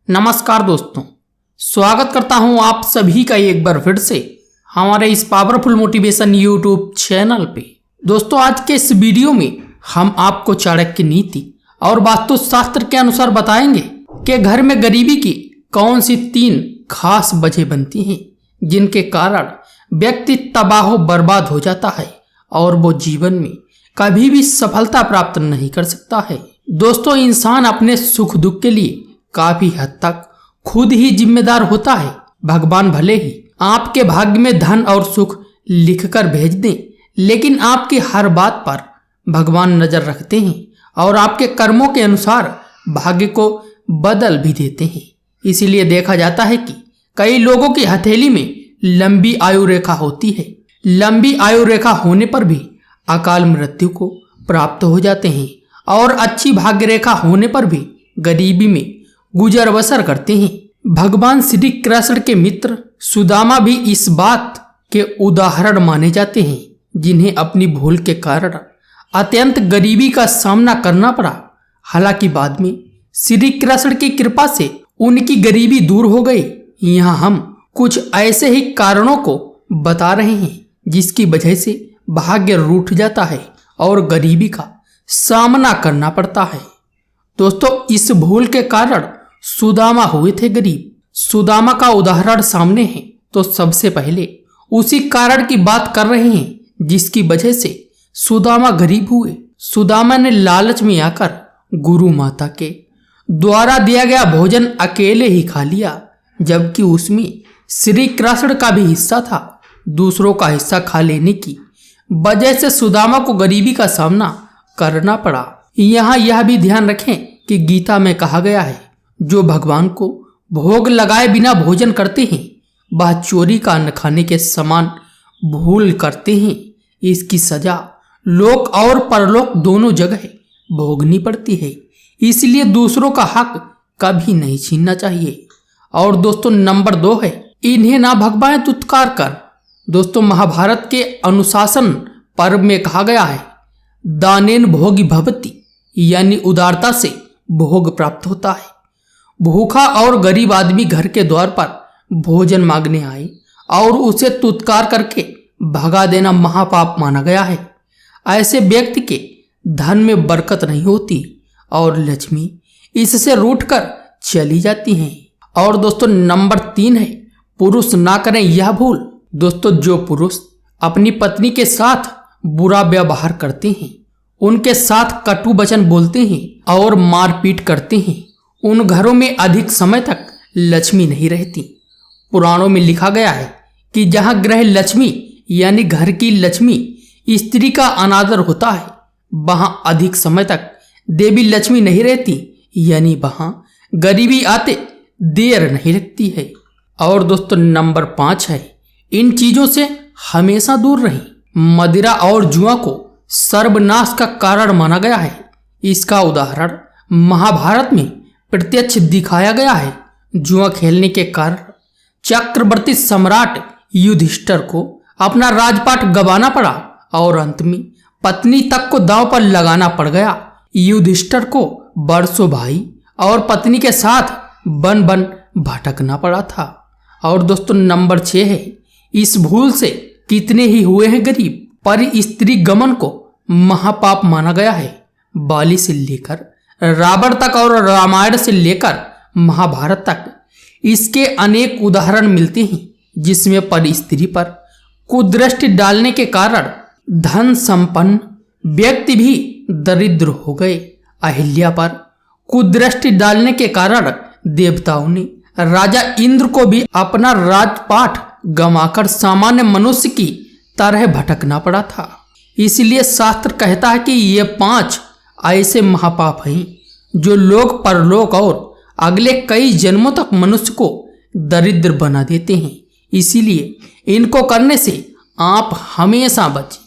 नमस्कार दोस्तों, स्वागत करता हूं आप सभी का एक बार फिर से हमारे इस पावरफुल मोटिवेशन यूट्यूब चैनल पे। दोस्तों, आज के इस वीडियो में हम आपको चाणक्य नीति और वास्तुशास्त्र के अनुसार बताएंगे कि घर में गरीबी की कौन सी 3 खास वजह बनती हैं जिनके कारण व्यक्ति तबाह बर्बाद हो जाता है और वो जीवन में कभी भी सफलता प्राप्त नहीं कर सकता है। दोस्तों, इंसान अपने सुख दुख के लिए काफी हद तक खुद ही जिम्मेदार होता है। भगवान भले ही आपके भाग्य में धन और सुख लिखकर भेज दें, लेकिन आपकी हर बात पर भगवान नजर रखते हैं और आपके कर्मों के अनुसार भाग्य को बदल भी देते हैं। इसीलिए देखा जाता है कि कई लोगों की हथेली में लंबी आयु रेखा होती है। लंबी आयु रेखा होने पर भी अकाल मृत्यु को प्राप्त हो जाते हैं और अच्छी भाग्य रेखा होने पर भी गरीबी में गुजर बसर करते हैं। भगवान श्री कृष्ण के मित्र सुदामा भी इस बात के उदाहरण माने जाते हैं, जिन्हें अपनी भूल के कारण अत्यंत गरीबी का सामना करना पड़ा। हालांकि बाद में श्री कृष्ण की कृपा से उनकी गरीबी दूर हो गई। यहाँ हम कुछ ऐसे ही कारणों को बता रहे हैं जिसकी वजह से भाग्य रूठ जाता है और गरीबी का सामना करना पड़ता है। दोस्तों, इस भूल के कारण सुदामा हुए थे गरीब। सुदामा का उदाहरण सामने है तो सबसे पहले उसी कारण की बात कर रहे हैं जिसकी वजह से सुदामा गरीब हुए। सुदामा ने लालच में आकर गुरु माता के द्वारा दिया गया भोजन अकेले ही खा लिया, जबकि उसमें श्री कृष्ण का भी हिस्सा था। दूसरों का हिस्सा खा लेने की वजह से सुदामा को गरीबी का सामना करना पड़ा। यहाँ यह भी ध्यान रखें कि गीता में कहा गया है, जो भगवान को भोग लगाए बिना भोजन करते हैं वह चोरी का अन्न खाने के समान भूल करते हैं। इसकी सजा लोक और परलोक दोनों जगह भोगनी पड़ती है, इसलिए दूसरों का हक कभी नहीं छीनना चाहिए। और दोस्तों, नंबर 2 है, इन्हें ना भगवाएं तुत्कार कर। दोस्तों, महाभारत के अनुशासन पर्व में कहा गया है, दानेन भोगी भवति, यानी उदारता से भोग प्राप्त होता है। भूखा और गरीब आदमी घर के द्वार पर भोजन मांगने आए और उसे तुत्कार करके भगा देना महापाप माना गया है। ऐसे व्यक्ति के धन में बरकत नहीं होती और लक्ष्मी इससे रूठकर चली जाती हैं। और दोस्तों, नंबर 3 है, पुरुष ना करें यह भूल। दोस्तों, जो पुरुष अपनी पत्नी के साथ बुरा व्यवहार करते हैं, उनके साथ कटु वचन बोलते हैं और मारपीट करते हैं, उन घरों में अधिक समय तक लक्ष्मी नहीं रहती। पुराणों में लिखा गया है कि जहां ग्रह लक्ष्मी यानी घर की लक्ष्मी स्त्री का अनादर होता है, वहां अधिक समय तक देवी लक्ष्मी नहीं रहती, यानी वहां गरीबी आते देर नहीं लगती है। और दोस्तों, नंबर 5 है, इन चीजों से हमेशा दूर रहें। मदिरा और जुआ को सर्वनाश का कारण माना गया है। इसका उदाहरण महाभारत में प्रत्यक्ष दिखाया गया है। जुआ खेलने के कारण चक्रवर्ती सम्राट युधिष्ठिर को अपना राजपाट गंवाना पड़ा और अंत में पत्नी तक को दांव पर लगाना पड़ गया। युधिष्ठिर को वर्षों भाई और पत्नी के साथ वन वन भटकना पड़ा था। और दोस्तों, नंबर 6 है, इस भूल से कितने ही हुए हैं गरीब। पर स्त्री गमन को महापाप माना गया है। बाली से लेकर रावण तक और रामायण से लेकर महाभारत तक इसके अनेक उदाहरण मिलते हैं, जिसमें पर स्त्री पर कुदृष्टि डालने के कारण धन संपन्न व्यक्ति भी दरिद्र हो गए। अहिल्या पर कुदृष्टि डालने के कारण देवताओं ने राजा इंद्र को भी अपना राजपाट गंवाकर सामान्य मनुष्य की तरह भटकना पड़ा था। इसलिए शास्त्र कहता है कि ये 5 ऐसे महापाप हैं जो लोक परलोक और अगले कई जन्मों तक मनुष्य को दरिद्र बना देते हैं। इसीलिए इनको करने से आप हमेशा बचें।